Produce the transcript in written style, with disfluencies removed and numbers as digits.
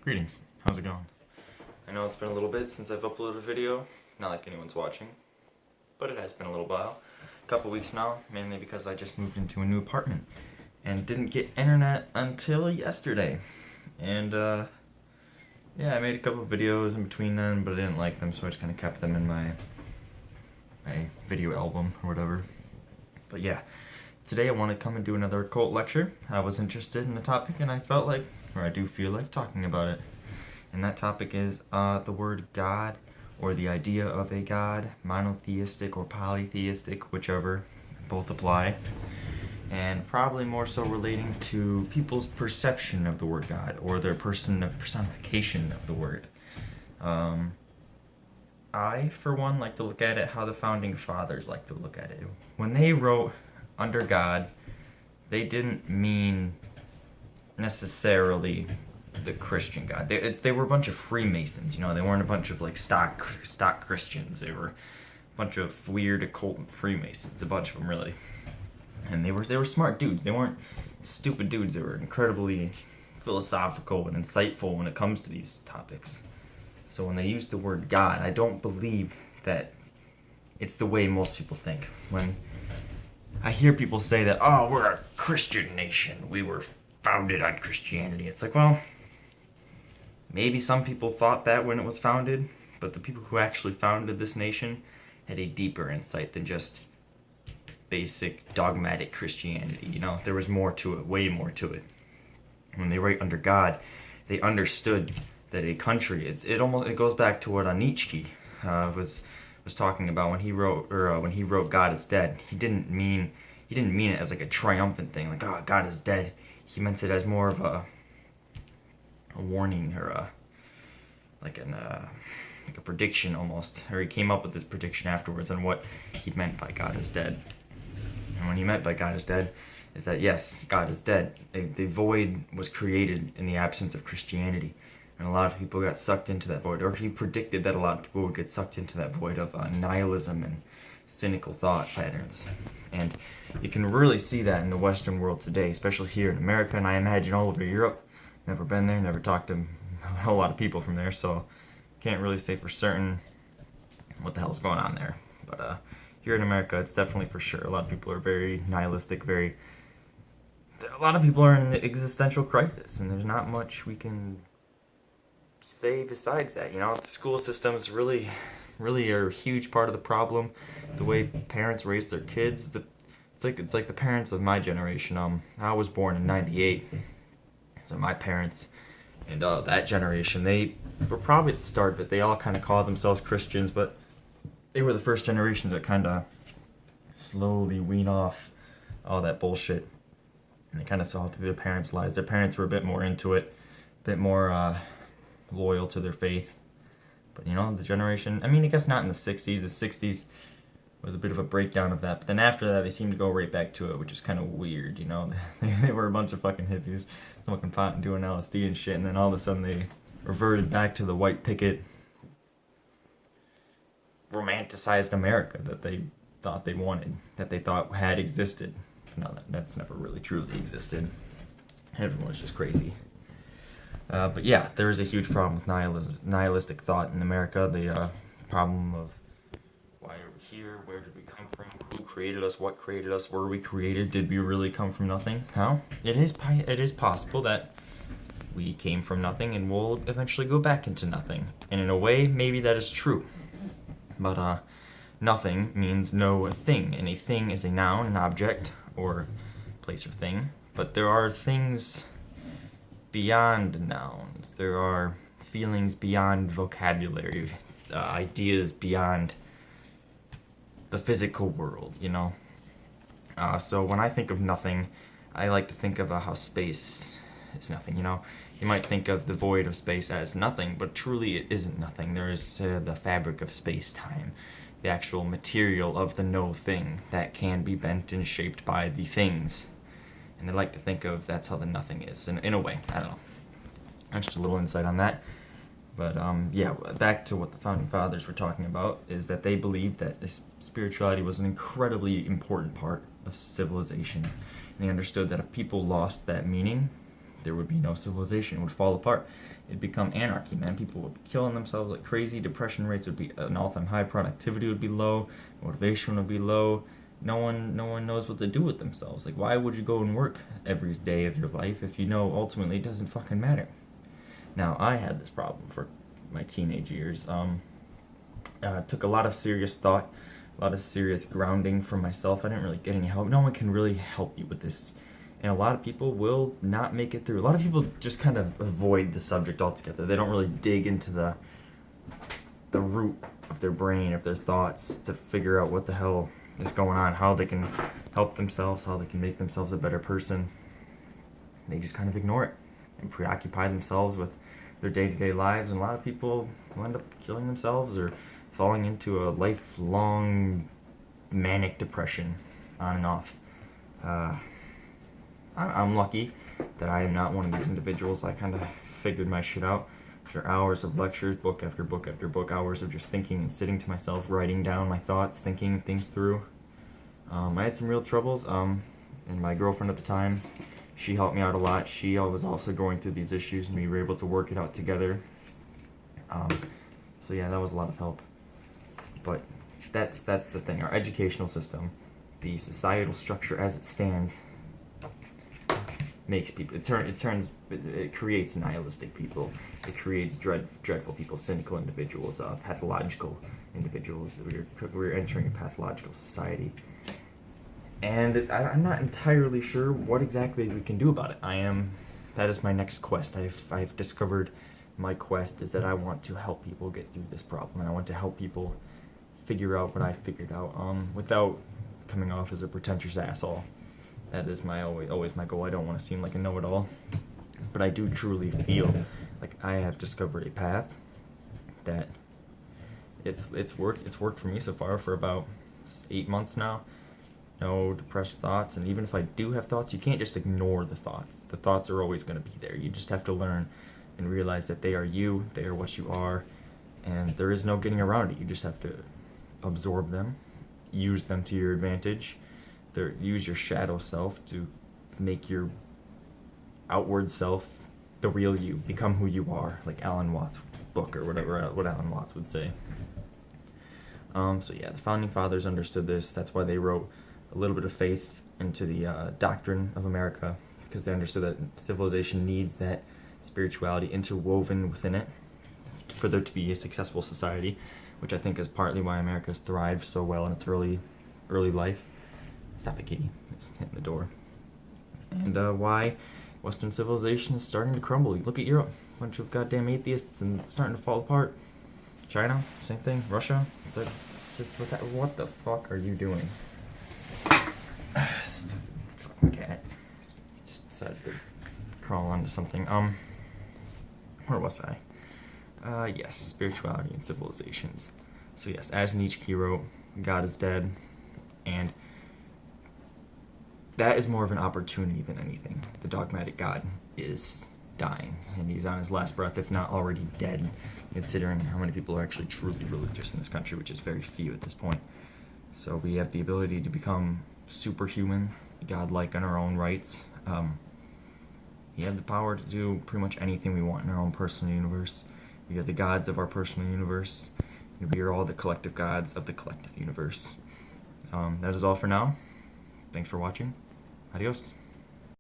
Greetings. How's it going? I know it's been a little bit since I've uploaded a video. Not like anyone's watching, but it has been a little while. A couple weeks now, mainly because I just moved into a new apartment and didn't get internet until yesterday. And yeah, I made a couple videos in between then, but I didn't like them, so I just kind of kept them in my video album or whatever. But yeah, today I want to come and do another occult lecture. I was interested in the topic and I felt like, or I do feel like, talking about it. And that topic is the word God, or the idea of a God, monotheistic or polytheistic, whichever, both apply. And probably more so relating to people's perception of the word God, or their personification of the word. I, for one, like to look at it how the founding fathers like to look at it. When they wrote under God, they didn't mean necessarily the Christian God. They were a bunch of Freemasons, you know. They weren't a bunch of like stock Christians. They were a bunch of weird occult Freemasons, a bunch of them really. And they were smart dudes. They weren't stupid dudes. They were incredibly philosophical and insightful when it comes to these topics. So when they use the word God, I don't believe that it's the way most people think. When I hear people say that, oh, we're a Christian nation, we were founded on Christianity, it's like, well, maybe some people thought that when it was founded, but the people who actually founded this nation had a deeper insight than just basic dogmatic Christianity. You know, there was more to it, way more to it. When they write under God, they understood that a country, it goes back to what Nietzsche was talking about when he wrote God is dead. He didn't mean it as like a triumphant thing, like, oh, God is dead. He meant it as more of a warning, or like a prediction almost. Or he came up with this prediction afterwards on what he meant by God is dead. And what he meant by God is dead is that, yes, God is dead. The void was created in the absence of Christianity. And a lot of people got sucked into that void. Or he predicted that a lot of people would get sucked into that void of nihilism and cynical thought patterns. And you can really see that in the Western world today, especially here in America, and I imagine all over Europe. Never been there, never talked to a whole lot of people from there, so can't really say for certain what the hell's going on there. But here in America, it's definitely for sure. A lot of people are very nihilistic, a lot of people are in an existential crisis, and there's not much we can say besides that. You know, the school systems really are a huge part of the problem. The way parents raise their kids, it's like the parents of my generation. I was born in '98, so my parents and that generation, they were probably at the start of it. They all kind of called themselves Christians, but they were the first generation to kind of slowly wean off all that bullshit. And they kind of saw it through their parents' lives. Their parents were a bit more into it, a bit more loyal to their faith. But you know, the generation, I mean, I guess not in the 60s. The 60s was a bit of a breakdown of that. But then after that, they seemed to go right back to it, which is kind of weird, you know. They were a bunch of fucking hippies smoking pot and doing LSD and shit. And then all of a sudden, they reverted back to the white picket, romanticized America that they thought they wanted, that they thought had existed. No, that's never really truly existed. Everyone was just crazy. But yeah, there is a huge problem with nihilistic thought in America. The problem of why are we here? Where did we come from? Who created us? What created us? Were we created? Did we really come from nothing? How? It is possible that we came from nothing and we'll eventually go back into nothing. And in a way, maybe that is true. But nothing means no thing, and a thing is a noun, an object, or place or thing. But there are things beyond nouns. There are feelings beyond vocabulary, ideas beyond the physical world, you know. So when I think of nothing, I like to think of how space is nothing, you know. You might think of the void of space as nothing, but truly it isn't nothing. There is the fabric of space-time, the actual material of the no thing that can be bent and shaped by the things. And I like to think of that's how the nothing is, in a way. I don't know. That's just a little insight on that. But yeah, back to what the founding fathers were talking about, is that they believed that spirituality was an incredibly important part of civilizations. And they understood that if people lost that meaning, There would be no civilization. It would fall apart. It'd become anarchy, man. People would be killing themselves like crazy. Depression rates would be an all-time high. Productivity would be low. Motivation would be low. No one knows what to do with themselves. Like, why would you go and work every day of your life if you know ultimately it doesn't fucking matter? Now, I had this problem for my teenage years. Took a lot of serious thought, a lot of serious grounding for myself. I didn't really get any help. No one can really help you with this. And a lot of people will not make it through. A lot of people just kind of avoid the subject altogether. They don't really dig into the root of their brain, of their thoughts, to figure out what the hell is going on, how they can help themselves, how they can make themselves a better person. They just kind of ignore it and preoccupy themselves with their day-to-day lives. And a lot of people will end up killing themselves or falling into a lifelong manic depression on and off. I'm lucky that I am not one of these individuals. I kind of figured my shit out after hours of lectures, book after book after book, hours of just thinking and sitting to myself, writing down my thoughts, thinking things through. I had some real troubles, and my girlfriend at the time, she helped me out a lot. She was also going through these issues, and we were able to work it out together. So yeah, that was a lot of help. But that's the thing. Our educational system, the societal structure as it stands, makes people, it creates nihilistic people. It creates dreadful people, cynical individuals, pathological individuals. We're entering a pathological society. And I'm not entirely sure what exactly we can do about it. That is my next quest. I've discovered my quest is that I want to help people get through this problem. And I want to help people figure out what I figured out, without coming off as a pretentious asshole. That is always my goal. I don't want to seem like a know-it-all, but I do truly feel like I have discovered a path that it's worked for me so far for about 8 months now. No depressed thoughts, and even if I do have thoughts, you can't just ignore the thoughts. The thoughts are always going to be there. You just have to learn and realize that they are you, they are what you are, and there is no getting around it. You just have to absorb them, use them to your advantage. Use your shadow self to make your outward self the real you, become who you are, like Alan Watts' book or whatever, what Alan Watts would say. So yeah, the Founding Fathers understood this. That's why they wrote a little bit of faith into the doctrine of America, because they understood that civilization needs that spirituality interwoven within it for there to be a successful society, which I think is partly why America has thrived so well in its early life. Stop it, kitty. It's hitting the door. And why Western civilization is starting to crumble. You look at Europe, a bunch of goddamn atheists, and it's starting to fall apart. China, same thing. Russia, what the fuck are you doing? Stupid fucking cat. Just decided to crawl onto something. Where was I? Yes, spirituality and civilizations. So yes, as Nietzsche wrote, God is dead, and that is more of an opportunity than anything. The dogmatic God is dying, and he's on his last breath, if not already dead, considering how many people are actually truly religious in this country, which is very few at this point. So we have the ability to become superhuman, godlike in our own rights. We have the power to do pretty much anything we want in our own personal universe. We are the gods of our personal universe, and we are all the collective gods of the collective universe. That is all for now. Thanks for watching. Adios.